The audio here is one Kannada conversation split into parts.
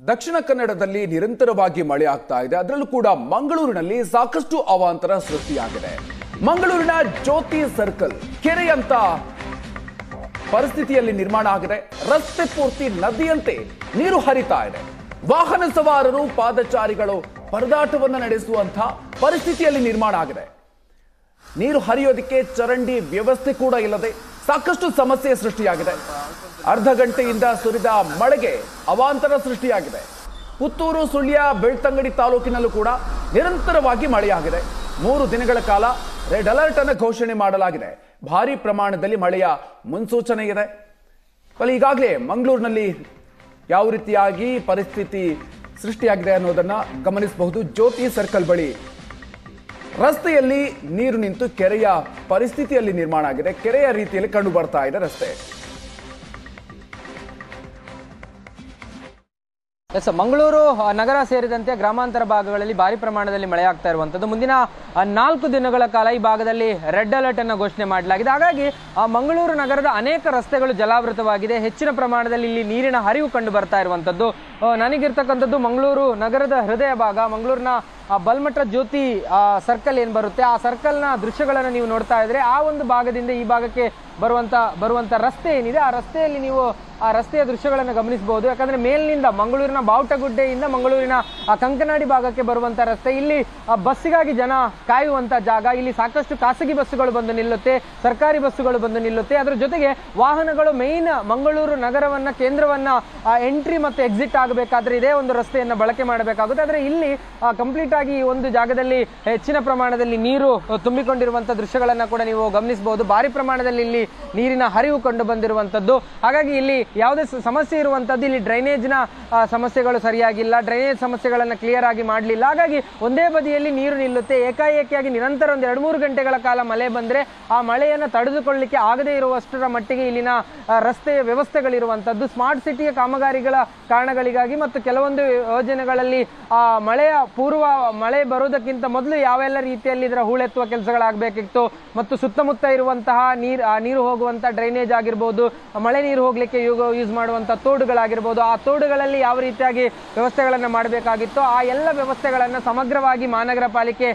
ದಕ್ಷಿಣ ಕನ್ನಡದಲ್ಲಿ ನಿರಂತರವಾಗಿ ಮಳೆ ಆಗ್ತಾ ಇದೆ. ಅದರಲ್ಲೂ ಕೂಡ ಮಂಗಳೂರಿನಲ್ಲಿ ಸಾಕಷ್ಟು ಅವಾಂತರ ಸೃಷ್ಟಿಯಾಗಿದೆ. ಮಂಗಳೂರಿನ ಜ್ಯೋತಿ ಸರ್ಕಲ್ ಕೆರೆಯಂತ ಪರಿಸ್ಥಿತಿಯಲ್ಲಿ ನಿರ್ಮಾಣ ಆಗಿದೆ. ರಸ್ತೆ ಪೂರ್ತಿ ನದಿಯಂತೆ ನೀರು ಹರಿತಾ ಇದೆ. ವಾಹನ ಸವಾರರು ಪಾದಚಾರಿಗಳು ಪರದಾಟವನ್ನು ನಡೆಸುವಂತಹ ಪರಿಸ್ಥಿತಿಯಲ್ಲಿ ನಿರ್ಮಾಣ ಆಗಿದೆ. ನೀರು ಹರಿಯೋದಕ್ಕೆ ಚರಂಡಿ ವ್ಯವಸ್ಥೆ ಕೂಡ ಇಲ್ಲದೆ ಸಾಕಷ್ಟು ಸಮಸ್ಯೆ ಸೃಷ್ಟಿಯಾಗಿದೆ. ಅರ್ಧ ಗಂಟೆಯಿಂದ ಸುರಿದ ಮಳೆಗೆ ಅವಾಂತರ ಸೃಷ್ಟಿಯಾಗಿದೆ. ಪುತ್ತೂರು, ಸುಳ್ಯ, ಬೆಳ್ತಂಗಡಿ ತಾಲೂಕಿನಲ್ಲೂ ಕೂಡ ನಿರಂತರವಾಗಿ ಮಳೆಯಾಗಿದೆ. 3 ದಿನಗಳ ಕಾಲ ರೆಡ್ ಅಲರ್ಟ್ ಅನ್ನು ಘೋಷಣೆ ಮಾಡಲಾಗಿದೆ. ಭಾರಿ ಪ್ರಮಾಣದಲ್ಲಿ ಮಳೆಯ ಮುನ್ಸೂಚನೆ ಇದೆ. ಈಗಾಗಲೇ ಮಂಗಳೂರಿನಲ್ಲಿ ಯಾವ ರೀತಿಯಾಗಿ ಪರಿಸ್ಥಿತಿ ಸೃಷ್ಟಿಯಾಗಿದೆ ಅನ್ನೋದನ್ನ ಗಮನಿಸಬಹುದು. ಜ್ಯೋತಿ ಸರ್ಕಲ್ ಬಳಿ ರಸ್ತೆಯಲ್ಲಿ ನೀರು ನಿಂತು ಕೆರೆಯ ಪರಿಸ್ಥಿತಿಯಲ್ಲಿ ನಿರ್ಮಾಣ ಆಗಿದೆ. ಕೆರೆಯ ರೀತಿಯಲ್ಲಿ ಕಂಡು ಬರ್ತಾ ಇದೆ ರಸ್ತೆ. ಮಂಗಳೂರು ನಗರ ಸೇರಿದಂತೆ ಗ್ರಾಮಾಂತರ ಭಾಗಗಳಲ್ಲಿ ಭಾರಿ ಪ್ರಮಾಣದಲ್ಲಿ ಮಳೆಯಾಗ್ತಾ ಇರುವಂತದ್ದು. ಮುಂದಿನ 4 ದಿನಗಳ ಕಾಲ ಈ ಭಾಗದಲ್ಲಿ ರೆಡ್ ಅಲರ್ಟ್ ಅನ್ನು ಘೋಷಣೆ ಮಾಡಲಾಗಿದೆ. ಹಾಗಾಗಿ ಮಂಗಳೂರು ನಗರದ ಅನೇಕ ರಸ್ತೆಗಳು ಜಲಾವೃತವಾಗಿದೆ. ಹೆಚ್ಚಿನ ಪ್ರಮಾಣದಲ್ಲಿ ಇಲ್ಲಿ ನೀರಿನ ಹರಿವು ಕಂಡು ಬರ್ತಾ ಇರುವಂತದ್ದು. ನನಗಿರ್ತಕ್ಕಂಥದ್ದು ಮಂಗಳೂರು ನಗರದ ಹೃದಯ ಭಾಗ, ಮಂಗಳೂರಿನ ಬಲ್ಮಠ ಜ್ಯೋತಿ ಸರ್ಕಲ್ ಏನ್ ಬರುತ್ತೆ, ಆ ಸರ್ಕಲ್ನ ದೃಶ್ಯಗಳನ್ನು ನೀವು ನೋಡ್ತಾ ಇದ್ರೆ ಆ ಒಂದು ಭಾಗದಿಂದ ಈ ಭಾಗಕ್ಕೆ ಬರುವಂತ ರಸ್ತೆ ಏನಿದೆ, ಆ ರಸ್ತೆಯಲ್ಲಿ ನೀವು ಆ ರಸ್ತೆಯ ದೃಶ್ಯಗಳನ್ನು ಗಮನಿಸಬಹುದು. ಯಾಕಂದ್ರೆ ಮೇಲಿನಿಂದ ಮಂಗಳೂರಿನ ಬಾವುಟಗುಡ್ಡೆಯಿಂದ ಮಂಗಳೂರಿನ ಕಂಕನಾಡಿ ಭಾಗಕ್ಕೆ ಬರುವಂತ ರಸ್ತೆ, ಇಲ್ಲಿ ಬಸ್ಸಿಗಾಗಿ ಜನ ಕಾಯುವಂತ ಜಾಗ. ಇಲ್ಲಿ ಸಾಕಷ್ಟು ಖಾಸಗಿ ಬಸ್ಸುಗಳು ಬಂದು ನಿಲ್ಲುತ್ತೆ, ಸರ್ಕಾರಿ ಬಸ್ಸುಗಳು ಬಂದು ನಿಲ್ಲುತ್ತೆ. ಅದರ ಜೊತೆಗೆ ವಾಹನಗಳು ಮೇನ್ ಮಂಗಳೂರು ನಗರವನ್ನ ಕೇಂದ್ರವನ್ನ ಎಂಟ್ರಿ ಮತ್ತು ಎಕ್ಸಿಟ್ ಆಗಬೇಕಾದ್ರೆ ಇದೇ ಒಂದು ರಸ್ತೆಯನ್ನ ಬಳಕೆ ಮಾಡಬೇಕಾಗುತ್ತೆ. ಆದ್ರೆ ಇಲ್ಲಿ ಕಂಪ್ಲೀಟ್ ಆಗಿ ಈ ಒಂದು ಜಾಗದಲ್ಲಿ ಹೆಚ್ಚಿನ ಪ್ರಮಾಣದಲ್ಲಿ ನೀರು ತುಂಬಿಕೊಂಡಿರುವಂತಹ ದೃಶ್ಯಗಳನ್ನ ಕೂಡ ನೀವು ಗಮನಿಸಬಹುದು. ಭಾರಿ ಪ್ರಮಾಣದಲ್ಲಿ ಇಲ್ಲಿ ನೀರಿನ ಹರಿವು ಕಂಡು ಬಂದಿರುವಂತದ್ದು. ಹಾಗಾಗಿ ಇಲ್ಲಿ ಯಾವುದೇ ಸಮಸ್ಯೆ ಇರುವಂತದ್ದು, ಇಲ್ಲಿ ಡ್ರೈನೇಜ್ನ ಸಮಸ್ಯೆಗಳು ಸರಿಯಾಗಿಲ್ಲ, ಡ್ರೈನೇಜ್ ಸಮಸ್ಯೆಗಳನ್ನ ಕ್ಲಿಯರ್ ಆಗಿ ಮಾಡಲಿಲ್ಲ. ಹಾಗಾಗಿ ಒಂದೇ ಬದಿಯಲ್ಲಿ ನೀರು ನಿಲ್ಲುತ್ತೆ. ಏಕಾಏಕಿಯಾಗಿ ನಿರಂತರ ಒಂದು 2-3 ಗಂಟೆಗಳ ಕಾಲ ಮಳೆ ಬಂದ್ರೆ ಆ ಮಳೆಯನ್ನು ತಡೆದುಕೊಳ್ಳಲಿಕ್ಕೆ ಆಗದೇ ಇರುವಷ್ಟರ ಮಟ್ಟಿಗೆ ಇಲ್ಲಿನ ರಸ್ತೆಯ ವ್ಯವಸ್ಥೆಗಳಿರುವಂತದ್ದು. ಸ್ಮಾರ್ಟ್ ಸಿಟಿಯ ಕಾಮಗಾರಿಗಳ ಕಾರಣಗಳಿಗಾಗಿ ಮತ್ತು ಕೆಲವೊಂದು ಯೋಜನೆಗಳಲ್ಲಿ ಮಳೆಯ ಪೂರ್ವ ಮಳೆ ಬರುವುದಕ್ಕಿಂತ ಮೊದಲು ಯಾವೆಲ್ಲ ರೀತಿಯಲ್ಲಿ ಇದರ ಹೂಳೆತ್ತುವ ಕೆಲಸಗಳಾಗಬೇಕಿತ್ತು ಮತ್ತು ಸುತ್ತಮುತ್ತ ಇರುವಂತಹ ನೀರು ಹೋಗುವಂತ ಡ್ರೈನೇಜ್ ಆಗಿರ್ಬೋದು, ಮಳೆ ನೀರು ಹೋಗ್ಲಿಕ್ಕೆ ಯೂಸ್ ಮಾಡುವಂತ ತೋಡುಗಳಾಗಿರ್ಬೋದು, ಆ ತೋಡುಗಳಲ್ಲಿ ಯಾವ ರೀತಿಯಾಗಿ ವ್ಯವಸ್ಥೆಗಳನ್ನ ಮಾಡಬೇಕಾಗಿತ್ತು ಆ ಎಲ್ಲ ವ್ಯವಸ್ಥೆಗಳನ್ನ ಸಮಗ್ರವಾಗಿ ಮಹಾನಗರ ಪಾಲಿಕೆ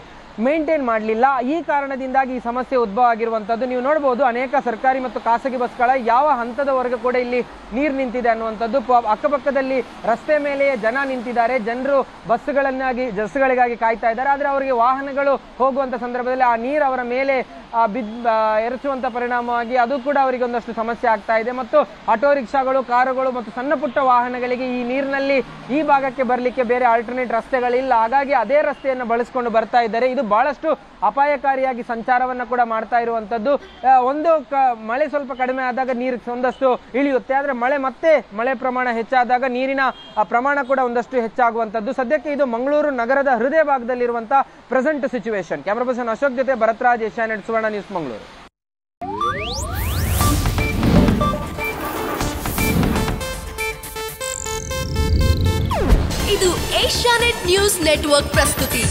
ಮೇಂಟೈನ್ ಮಾಡಲಿಲ್ಲ. ಈ ಕಾರಣದಿಂದಾಗಿ ಈ ಸಮಸ್ಯೆ ಉದ್ಭವ ಆಗಿರುವಂತದ್ದು. ನೀವು ನೋಡಬಹುದು ಅನೇಕ ಸರ್ಕಾರಿ ಮತ್ತು ಖಾಸಗಿ ಬಸ್ಗಳ ಯಾವ ಹಂತದವರೆಗೂ ಕೂಡ ಇಲ್ಲಿ ನೀರು ನಿಂತಿದೆ ಅನ್ನುವಂಥದ್ದು. ಅಕ್ಕಪಕ್ಕದಲ್ಲಿ ರಸ್ತೆ ಮೇಲೆಯೇ ಜನ ನಿಂತಿದ್ದಾರೆ. ಜನರು ಬಸ್ಗಳಿಗಾಗಿ ಕಾಯ್ತಾ ಇದ್ದಾರೆ. ಆದ್ರೆ ಅವರಿಗೆ ವಾಹನಗಳು ಹೋಗುವಂತ ಸಂದರ್ಭದಲ್ಲಿ ಆ ನೀರು ಅವರ ಮೇಲೆ ಎರಚುವಂತ ಪರಿಣಾಮವಾಗಿ ಅದು ಕೂಡ ಅವರಿಗೆ ಒಂದಷ್ಟು ಸಮಸ್ಯೆ ಆಗ್ತಾ ಇದೆ. ಮತ್ತು ಆಟೋ ರಿಕ್ಷಾಗಳು, ಕಾರುಗಳು ಮತ್ತು ಸಣ್ಣ ಪುಟ್ಟ ವಾಹನಗಳಿಗೆ ಈ ನೀರಿನಲ್ಲಿ ಈ ಭಾಗಕ್ಕೆ ಬರಲಿಕ್ಕೆ ಬೇರೆ ಆಲ್ಟರ್ನೇಟ್ ರಸ್ತೆಗಳಿಲ್ಲ. ಹಾಗಾಗಿ ಅದೇ ರಸ್ತೆಯನ್ನು ಬಳಸಿಕೊಂಡು ಬರ್ತಾ ಇದ್ದಾರೆ. ಇದು ಬಹಳಷ್ಟು ಅಪಾಯಕಾರಿಯಾಗಿ ಸಂಚಾರವನ್ನ ಕೂಡ ಮಾಡ್ತಾ ಇರುವಂತದ್ದು. ಮಳೆ ಸ್ವಲ್ಪ ಕಡಿಮೆ ಆದಾಗ ನೀರು ಒಂದಷ್ಟು ಇಳಿಯುತ್ತೆ. ಆದ್ರೆ ಮಳೆ ಪ್ರಮಾಣ ಹೆಚ್ಚಾದಾಗ ನೀರಿನ ಪ್ರಮಾಣ ಕೂಡ ಒಂದಷ್ಟು ಹೆಚ್ಚಾಗುವಂತದ್ದು. ಸದ್ಯಕ್ಕೆ ಇದು ಮಂಗಳೂರು ನಗರದ ಹೃದಯ ಭಾಗದಲ್ಲಿರುವಂತಹ present situation. Camera person Ashok ಜೊತೆ ಭರತ್ರಾಜ್, ಏಷ್ಯಾನೆಟ್ ಸುವರ್ಣ ನ್ಯೂಸ್, ಮಂಗಳೂರು. ಇದು ಏಷ್ಯಾನೆಟ್ ನ್ಯೂಸ್ ನೆಟ್ವರ್ಕ್ ಪ್ರಸ್ತುತಿ.